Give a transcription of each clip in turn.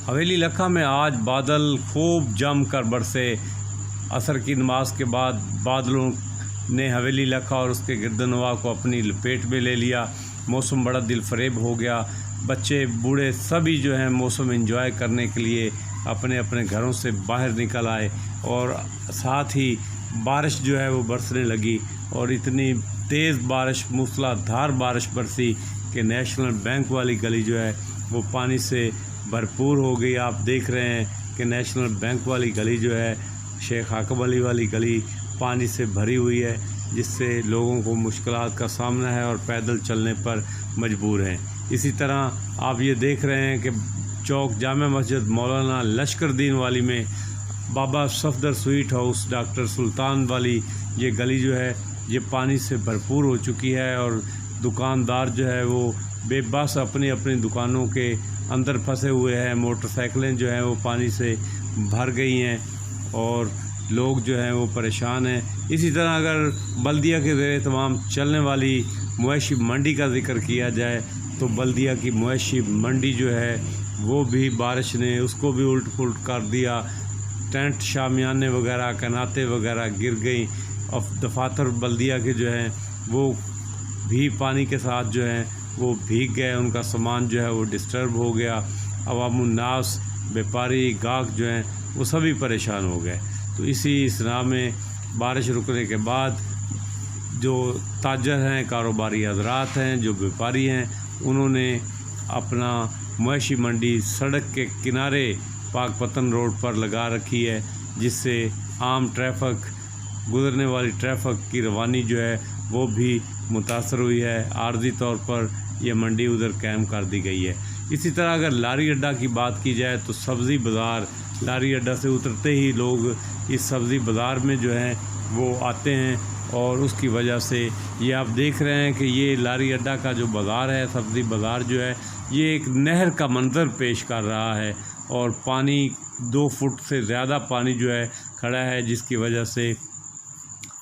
حویلی لکھا میں آج بادل خوب جم کر برسے۔ عصر کی نماز کے بعد بادلوں نے حویلی لکھا اور اس کے گردنواح کو اپنی لپیٹ میں لے لیا۔ موسم بڑا دل فریب ہو گیا۔ بچے بوڑھے سبھی جو ہیں موسم انجوائے کرنے کے لیے اپنے اپنے گھروں سے باہر نکل آئے، اور ساتھ ہی بارش جو ہے وہ برسنے لگی، اور اتنی تیز بارش، موسلا دھار بارش برسی کہ نیشنل بینک والی گلی جو ہے وہ پانی سے بھرپور ہو گئی۔ آپ دیکھ رہے ہیں کہ نیشنل بینک والی گلی جو ہے، شیخ عاقب علی والی گلی پانی سے بھری ہوئی ہے، جس سے لوگوں کو مشکلات کا سامنا ہے اور پیدل چلنے پر مجبور ہیں۔ اسی طرح آپ یہ دیکھ رہے ہیں کہ چوک جامع مسجد مولانا لشکر دین والی میں بابا صفدر سویٹ ہاؤس ڈاکٹر سلطان والی یہ گلی جو ہے یہ پانی سے بھرپور ہو چکی ہے، اور دکاندار جو ہے وہ بے بس اپنی اپنی دکانوں کے اندر پھنسے ہوئے ہیں۔ موٹر سائیکلیں جو ہیں وہ پانی سے بھر گئی ہیں اور لوگ جو ہیں وہ پریشان ہیں۔ اسی طرح اگر بلدیہ کے زیر اہتمام چلنے والی مویشی منڈی کا ذکر کیا جائے تو بلدیہ کی مویشی منڈی جو ہے وہ بھی بارش نے اس کو بھی الٹ پلٹ کر دیا۔ ٹینٹ، شامیانے وغیرہ، کناتیں وغیرہ گر گئیں، اور دفاتر بلدیہ کے جو ہیں وہ بھی پانی کے ساتھ جو ہیں وہ بھیگ گئے، ان کا سامان جو ہے وہ ڈسٹرب ہو گیا۔ عوام الناس، بیپاری، گاہک جو ہیں وہ سبھی پریشان ہو گئے۔ تو اسی اثناء میں بارش رکنے کے بعد جو تاجر ہیں، کاروباری حضرات ہیں، جو بیپاری ہیں، انہوں نے اپنا مویشی منڈی سڑک کے کنارے پاک پتن روڈ پر لگا رکھی ہے، جس سے عام ٹریفک، گزرنے والی ٹریفک کی روانی جو ہے وہ بھی متاثر ہوئی ہے۔ عارضی طور پر یہ منڈی ادھر قائم کر دی گئی ہے۔ اسی طرح اگر لاری اڈہ کی بات کی جائے تو سبزی بازار، لاری اڈہ سے اترتے ہی لوگ اس سبزی بازار میں جو ہیں وہ آتے ہیں، اور اس کی وجہ سے یہ آپ دیکھ رہے ہیں کہ یہ لاری اڈہ کا جو بازار ہے، سبزی بازار جو ہے، یہ ایک نہر کا منظر پیش کر رہا ہے، اور پانی 2 فٹ سے زیادہ پانی جو ہے کھڑا ہے، جس کی وجہ سے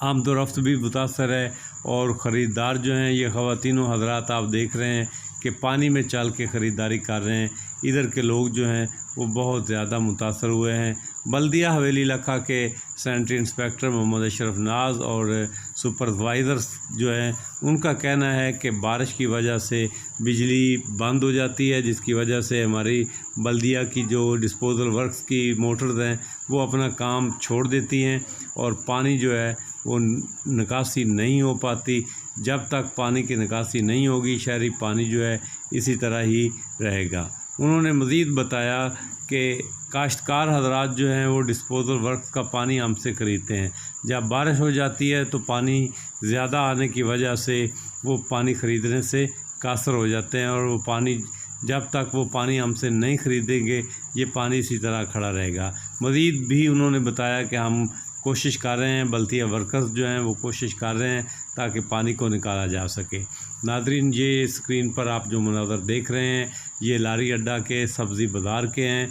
آمد و رفت بھی متاثر ہے، اور خریدار جو ہیں یہ خواتین و حضرات آپ دیکھ رہے ہیں کہ پانی میں چل کے خریداری کر رہے ہیں۔ ادھر کے لوگ جو ہیں وہ بہت زیادہ متاثر ہوئے ہیں۔ بلدیہ حویلی لکھا کے سینٹری انسپیکٹر محمد اشرف ناز اور سپروائزرز جو ہیں ان کا کہنا ہے کہ بارش کی وجہ سے بجلی بند ہو جاتی ہے، جس کی وجہ سے ہماری بلدیہ کی جو ڈسپوزل ورکس کی موٹرز ہیں وہ اپنا کام چھوڑ دیتی ہیں، اور پانی جو ہے وہ نکاسی نہیں ہو پاتی۔ جب تک پانی کی نکاسی نہیں ہوگی، شہری پانی جو ہے اسی طرح ہی رہے گا۔ انہوں نے مزید بتایا کہ کاشتکار حضرات جو ہیں وہ ڈسپوزل ورکس کا پانی ہم سے خریدتے ہیں۔ جب بارش ہو جاتی ہے تو پانی زیادہ آنے کی وجہ سے وہ پانی خریدنے سے قاصر ہو جاتے ہیں، اور وہ پانی جب تک وہ پانی ہم سے نہیں خریدیں گے یہ پانی اسی طرح کھڑا رہے گا۔ مزید بھی انہوں نے بتایا کہ ہم کوشش کر رہے ہیں، بلدیہ ورکرز جو ہیں وہ کوشش کر رہے ہیں تاکہ پانی کو نکالا جا سکے۔ ناظرین، یہ اسکرین پر آپ جو مناظر دیکھ رہے ہیں یہ لاری اڈہ کے سبزی بازار کے ہیں،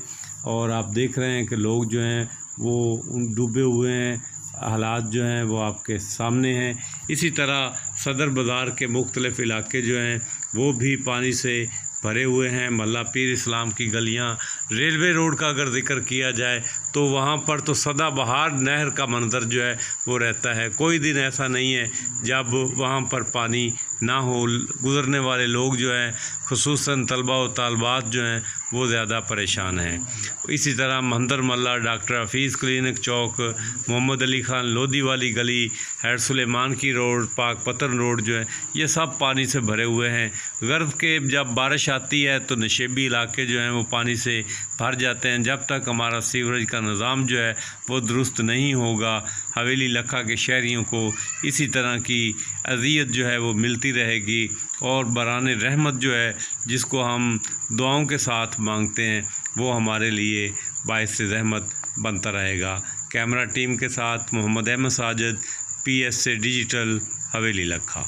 اور آپ دیکھ رہے ہیں کہ لوگ جو ہیں وہ ڈوبے ہوئے ہیں، حالات جو ہیں وہ آپ کے سامنے ہیں۔ اسی طرح صدر بازار کے مختلف علاقے جو ہیں وہ بھی پانی سے بھرے ہوئے ہیں۔ ملا پیر اسلام کی گلیاں، ریلوے روڈ کا اگر ذکر کیا جائے تو وہاں پر تو سدا بہار نہر کا منظر جو ہے وہ رہتا ہے۔ کوئی دن ایسا نہیں ہے جب وہاں پر پانی نہ ہو۔ گزرنے والے لوگ جو ہیں، خصوصاً طلبہ و طالبات جو ہیں وہ زیادہ پریشان ہیں۔ اسی طرح مہندر ملا، ڈاکٹر حفیظ کلینک چوک، محمد علی خان لودھی والی گلی، حیر سلیمان کی روڈ، پاک پتن روڈ جو ہے یہ سب پانی سے بھرے ہوئے ہیں۔ غرب کے جب بارش آتی ہے تو نشیبی علاقے جو ہیں وہ پانی سے بھر جاتے ہیں۔ جب تک ہمارا سیوریج کا نظام جو ہے وہ درست نہیں ہوگا، حویلی لکھا کے شہریوں کو اسی طرح کی اذیت جو ہے وہ ملتی رہے گی، اور بران رحمت جو ہے جس کو ہم دعاؤں کے ساتھ مانگتے ہیں وہ ہمارے لیے باعث رحمت بنتا رہے گا۔ کیمرہ ٹیم کے ساتھ محمد احمد ساجد، PSA ڈیجیٹل، حویلی لکھا۔